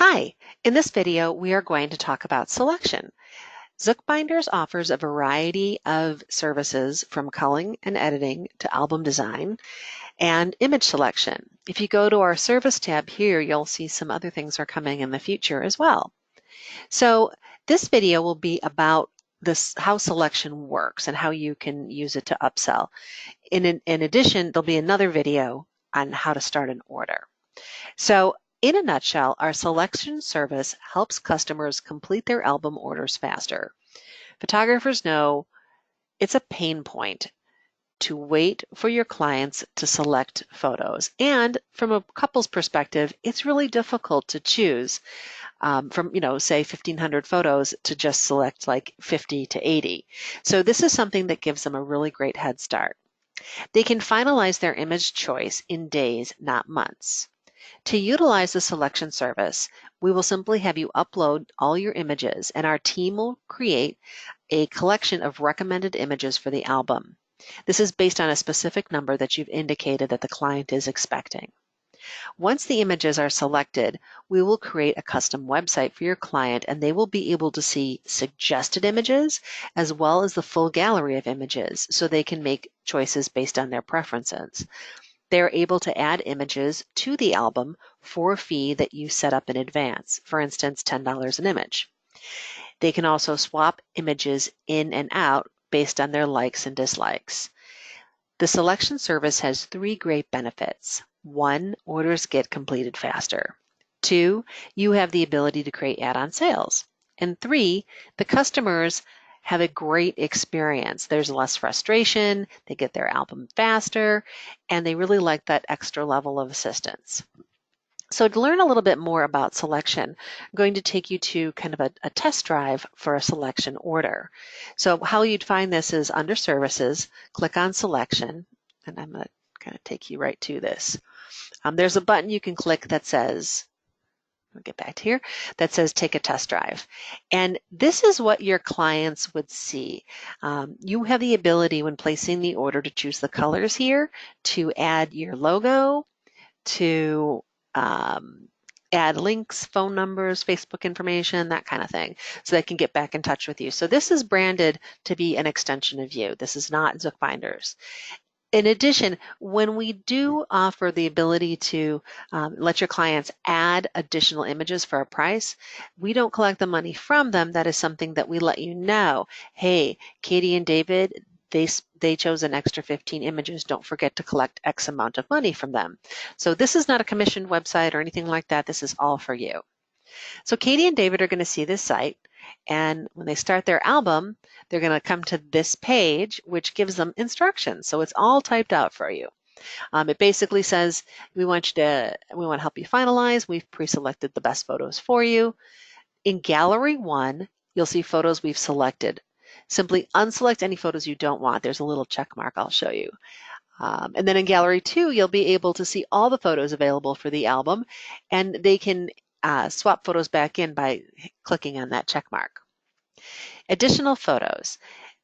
Hi, in this video we are going to talk about selection. Zookbinders offers a variety of services from culling and editing to album design and image selection. If you go to our service tab here, you'll see some other things are coming in the future as well. So this video will be about how selection works and how you can use it to upsell. In addition, there'll be another video on how to start an order. So in a nutshell, our selection service helps customers complete their album orders faster. Photographers know it's a pain point to wait for your clients to select photos. And from a couple's perspective, it's really difficult to choose from, say 1,500 photos to just select like 50 to 80. So this is something that gives them a really great head start. They can finalize their image choice in days, not months. To utilize the selection service, we will simply have you upload all your images and our team will create a collection of recommended images for the album. This is based on a specific number that you've indicated that the client is expecting. Once the images are selected, we will create a custom website for your client and they will be able to see suggested images as well as the full gallery of images so they can make choices based on their preferences. They're able to add images to the album for a fee that you set up in advance, for instance, $10 an image. They can also swap images in and out based on their likes and dislikes. The selection service has 3 great benefits. 1, orders get completed faster. 2, you have the ability to create add-on sales. And 3, the customers have a great experience. There's less frustration, they get their album faster, and they really like that extra level of assistance. So to learn a little bit more about selection, I'm going to take you to kind of a test drive for a selection order. So how you'd find this is under Services, click on Selection, and I'm going to kind of take you right to this. There's a button you can click that says, I'll get back to here, that says take a test drive. And this is what your clients would see. You have the ability when placing the order to choose the colors here, to add your logo, to add links, phone numbers, Facebook information, that kind of thing, so they can get back in touch with you. So this is branded to be an extension of you. This is not Zookbinders. In addition, when we do offer the ability to let your clients add additional images for a price, we don't collect the money from them. That is something that we let you know. Hey, Katie and David, they chose an extra 15 images. Don't forget to collect X amount of money from them. So this is not a commissioned website or anything like that. This is all for you. So Katie and David are going to see this site, and when they start their album, they're going to come to this page, which gives them instructions. So it's all typed out for you. It basically says, we want to help you finalize. We've pre-selected the best photos for you. In Gallery 1, you'll see photos we've selected. Simply unselect any photos you don't want. There's a little check mark I'll show you. And then in Gallery 2, you'll be able to see all the photos available for the album, and they can swap photos back in by clicking on that check mark. Additional photos.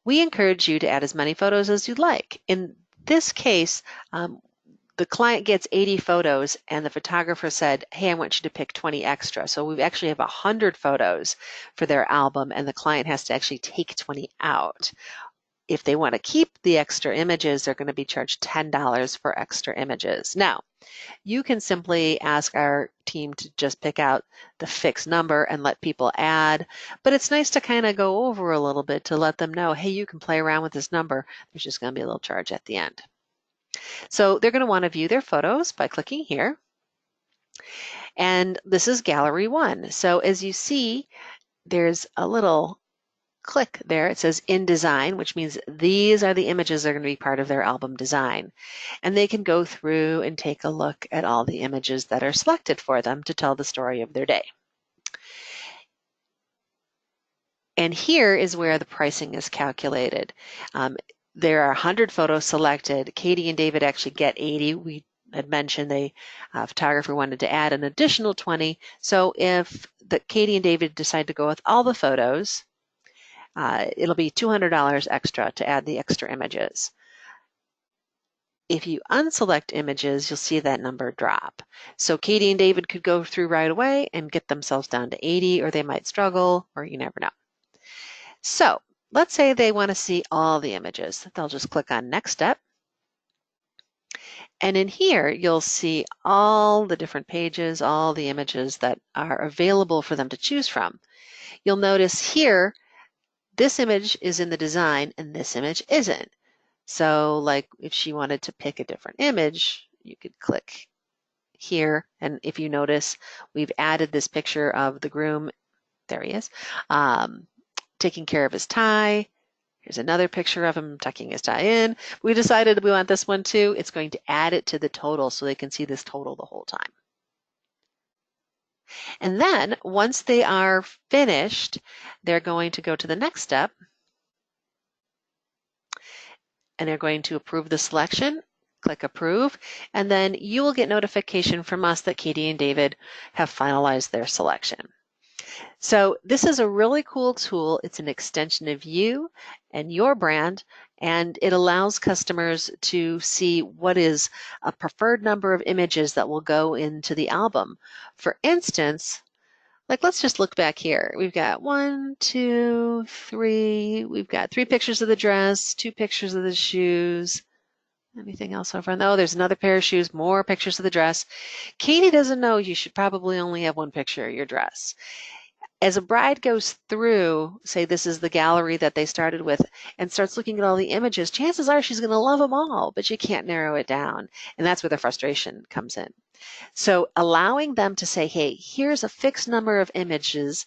We encourage you to add as many photos as you'd like. In this case, the client gets 80 photos and the photographer said, hey, I want you to pick 20 extra. So we actually have 100 photos for their album and the client has to actually take 20 out. If they want to keep the extra images, they're going to be charged $10 for extra images. Now, you can simply ask our team to just pick out the fixed number and let people add, but it's nice to kind of go over a little bit to let them know, hey, you can play around with this number. There's just going to be a little charge at the end. So they're going to want to view their photos by clicking here. And this is Gallery 1. So as you see, there's a little click there. It says InDesign, which means these are the images that are going to be part of their album design. And they can go through and take a look at all the images that are selected for them to tell the story of their day. And here is where the pricing is calculated. There are 100 photos selected. Katie and David actually get 80. We had mentioned the photographer wanted to add an additional 20. So if Katie and David decide to go with all the photos, it'll be $200 extra to add the extra images. If you unselect images, you'll see that number drop. So Katie and David could go through right away and get themselves down to 80, or they might struggle, or you never know. So let's say they want to see all the images. They'll just click on Next Step. And in here, you'll see all the different pages, all the images that are available for them to choose from. You'll notice here, this image is in the design and this image isn't. So like if she wanted to pick a different image, you could click here. And if you notice, we've added this picture of the groom. There he is, taking care of his tie. Here's another picture of him tucking his tie in. We decided we want this one too. It's going to add it to the total so they can see this total the whole time. And then once they are finished, they're going to go to the next step and they're going to approve the selection. Click approve, and then you will get notification from us that Katie and David have finalized their selection. So this is a really cool tool. It's an extension of you and your brand, and it allows customers to see what is a preferred number of images that will go into the album. For instance, like let's just look back here. We've got 1, 2, 3. We've got 3 pictures of the dress, 2 pictures of the shoes. Anything else over? No, there's another pair of shoes, more pictures of the dress. Katie doesn't know you should probably only have 1 picture of your dress. As a bride goes through, say this is the gallery that they started with, and starts looking at all the images, chances are she's going to love them all, but you can't narrow it down. And that's where the frustration comes in. So allowing them to say, hey, here's a fixed number of images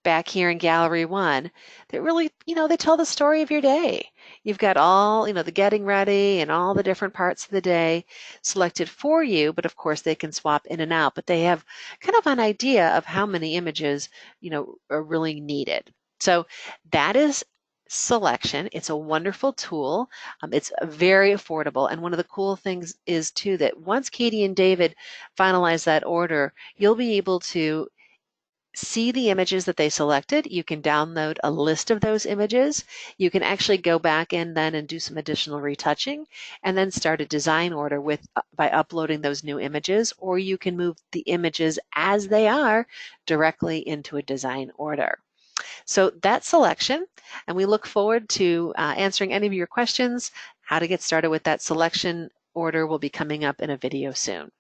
back here in Gallery 1 that really, they tell the story of your day. You've got all, the getting ready and all the different parts of the day selected for you, but of course they can swap in and out, but they have kind of an idea of how many images, are really needed. So that is selection. It's a wonderful tool. It's very affordable. And one of the cool things is too that once Katie and David finalize that order, you'll be able to see the images that they selected. You can download a list of those images. You can actually go back in then and do some additional retouching and then start a design order by uploading those new images, or you can move the images as they are directly into a design order. So that's selection, and we look forward to answering any of your questions. How to get started with that selection order will be coming up in a video soon.